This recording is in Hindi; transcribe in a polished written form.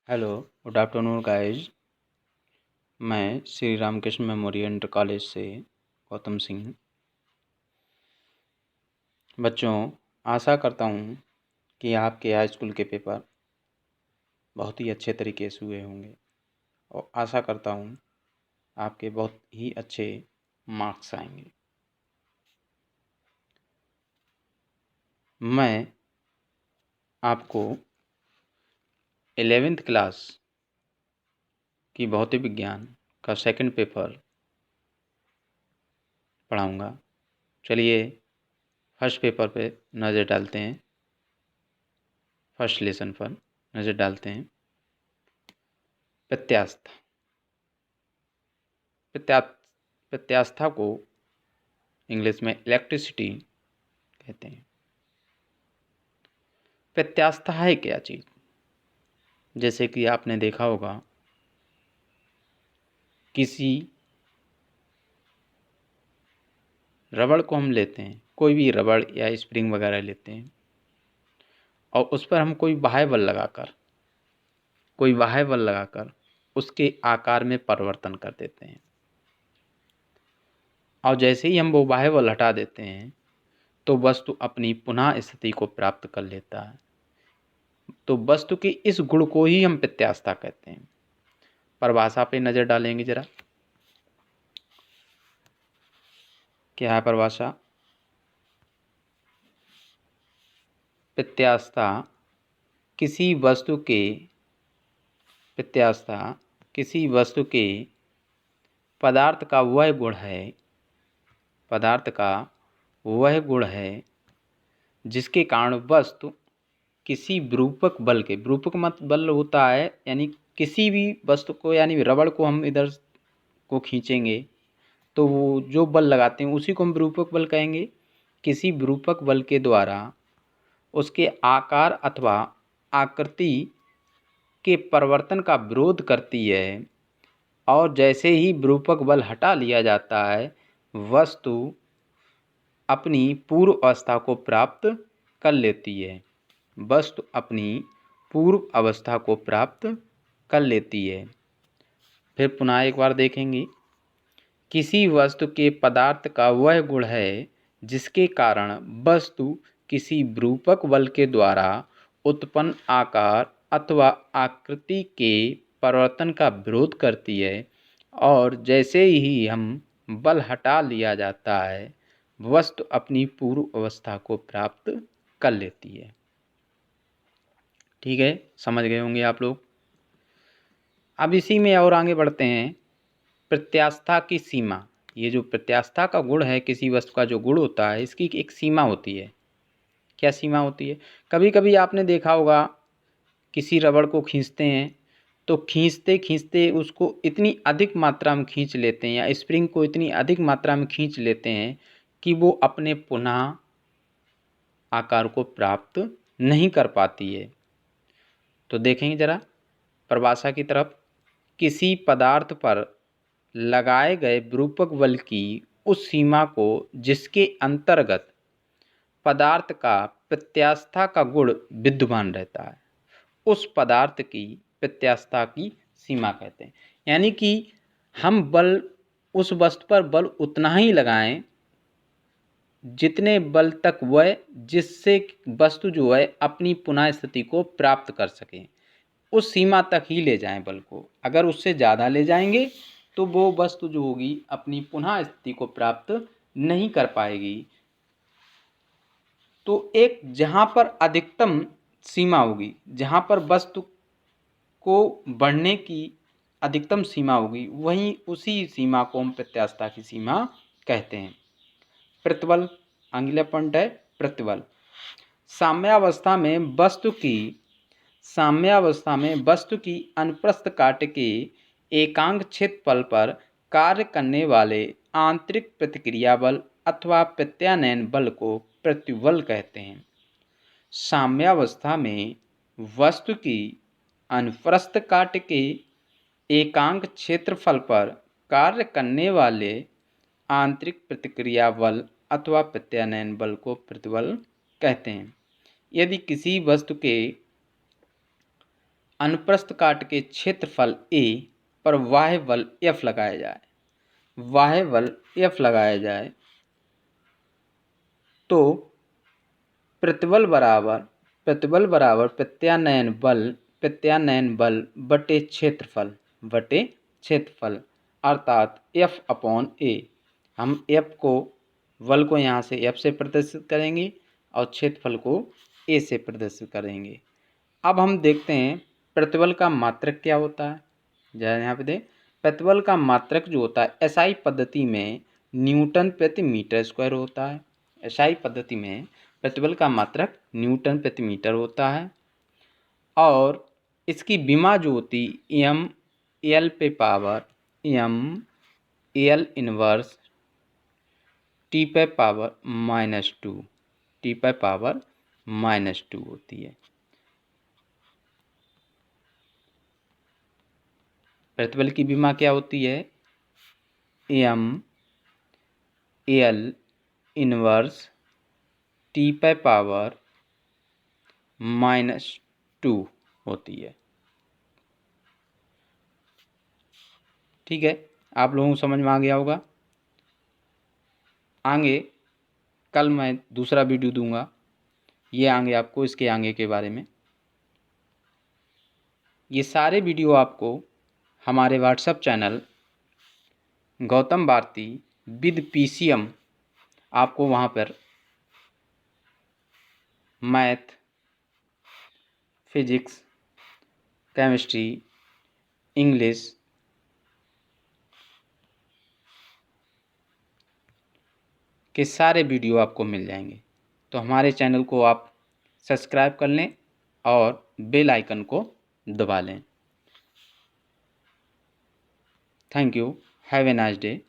Hello, good afternoon guys. मैं Shri Ramakrishna memorial inter college से गौतम सिंह। बच्चों, आशा करता हूँ कि आपके हाई स्कूल के पेपर बहुत ही अच्छे तरीके से हुए होंगे और आशा करता हूँ आपके बहुत ही अच्छे मार्क्स आएंगे। मैं आपको 11th क्लास की भौतिक विज्ञान का सेकंड पेपर पढ़ाऊँगा। चलिए फर्स्ट पेपर पे नज़र डालते हैं, फर्स्ट लेसन पर नज़र डालते हैं। प्रत्यास्था। प्रत्यास्था को इंग्लिश में इलेक्ट्रिसिटी कहते हैं। प्रत्यास्था है क्या चीज़? जैसे कि आपने देखा होगा, किसी रबड़ को हम लेते हैं, कोई भी रबड़ या स्प्रिंग वगैरह लेते हैं और उस पर हम कोई बाह्य बल लगाकर उसके आकार में परिवर्तन कर देते हैं और जैसे ही हम वो बाह्य बल हटा देते हैं तो वस्तु अपनी पुनः स्थिति को प्राप्त कर लेता है। तो वस्तु के इस गुण को ही हम प्रत्यास्था कहते हैं। परिभाषा पे नज़र डालेंगे जरा। क्या है परिभाषा? प्रत्यास्था किसी वस्तु के पदार्थ का वह गुण है जिसके कारण वस्तु किसी विरूपक बल के, विरूपक मत बल होता है यानी किसी भी वस्तु को, यानी रबड़ को हम इधर को खींचेंगे तो वो जो बल लगाते हैं उसी को हम विरूपक बल कहेंगे। किसी विरूपक बल के द्वारा उसके आकार अथवा आकृति के परिवर्तन का विरोध करती है और जैसे ही विरूपक बल हटा लिया जाता है वस्तु अपनी पूर्व अवस्था को प्राप्त कर लेती है। फिर पुनः एक बार देखेंगे। किसी वस्तु के पदार्थ का वह गुण है जिसके कारण वस्तु किसी विरूपक बल के द्वारा उत्पन्न आकार अथवा आकृति के परिवर्तन का विरोध करती है और जैसे ही हम बल हटा लिया जाता है वस्तु अपनी पूर्व अवस्था को प्राप्त कर लेती है। ठीक है, समझ गए होंगे आप लोग। अब इसी में और आगे बढ़ते हैं। प्रत्यास्था की सीमा। ये जो प्रत्यास्था का गुण है, किसी वस्तु का जो गुण होता है, इसकी एक सीमा होती है। क्या सीमा होती है? कभी कभी आपने देखा होगा, किसी रबड़ को खींचते हैं तो खींचते खींचते उसको इतनी अधिक मात्रा में खींच लेते हैं या स्प्रिंग को इतनी अधिक मात्रा में खींच लेते हैं कि वो अपने पुनः आकार को प्राप्त नहीं कर पाती है। तो देखेंगे जरा परिभाषा की तरफ। किसी पदार्थ पर लगाए गए विरूपक बल की उस सीमा को जिसके अंतर्गत पदार्थ का प्रत्यास्था का गुण विद्यमान रहता है, उस पदार्थ की प्रत्यास्था की सीमा कहते हैं। यानी कि हम बल उस वस्तु पर बल उतना ही लगाएं जितने बल तक वह, जिससे वस्तु जो है अपनी पुनः स्थिति को प्राप्त कर सके, उस सीमा तक ही ले जाएं बल को। अगर उससे ज़्यादा ले जाएंगे तो वो वस्तु जो होगी अपनी पुनः स्थिति को प्राप्त नहीं कर पाएगी। तो एक जहाँ पर अधिकतम सीमा होगी, जहाँ पर वस्तु को बढ़ने की अधिकतम सीमा होगी, वहीं उसी सीमा को हम प्रत्यास्था की सीमा कहते हैं। प्रतिबल, अगला पॉइंट है प्रतिबल। साम्यावस्था में वस्तु की अनुप्रस्थ काट के एकांक क्षेत्रफल पर कार्य करने वाले आंतरिक प्रतिक्रिया बल अथवा प्रत्यानयन बल को प्रतिबल कहते हैं। साम्यावस्था में वस्तु की अनुप्रस्थ काट के एकांक क्षेत्रफल पर कार्य करने वाले आंतरिक प्रतिक्रिया बल अथवा प्रत्यानयन बल को प्रतिबल कहते हैं। यदि किसी वस्तु के अनुप्रस्थ काट के क्षेत्रफल A पर बाह्य बल F लगाया जाए, बाह्य बल F लगाया जाए तो प्रतिबल बराबर प्रत्यानयन बल बटे क्षेत्रफल अर्थात F अपॉन A। हम बल को यहाँ से F से प्रदर्शित करेंगे और क्षेत्रफल को A से प्रदर्शित करेंगे। अब हम देखते हैं प्रतिबल का मात्रक क्या होता है। जरा यहाँ पे देख, प्रतिबल का मात्रक जो होता है एसआई पद्धति में न्यूटन प्रति मीटर स्क्वायर होता है। एसआई पद्धति में प्रतिबल का मात्रक न्यूटन प्रति मीटर होता है और इसकी विमा जो होती एम एल पे power M L inverse T पे पावर -2 होती है। प्रतिबल की विमा क्या होती है? एम एल इनवर्स टी पे पावर -2 होती है। ठीक है, आप लोगों को समझ में आ गया होगा। आगे कल मैं दूसरा वीडियो दूंगा, ये आगे आपको इसके आगे के बारे में। ये सारे वीडियो आपको हमारे WhatsApp channel Gautam Bharti with PCM, आपको वहाँ पर मैथ, फिजिक्स, केमिस्ट्री, इंग्लिश के सारे वीडियो आपको मिल जाएंगे। तो हमारे चैनल को आप सब्सक्राइब कर लें और बेल आइकन को दबा लें। Thank you, have a nice day.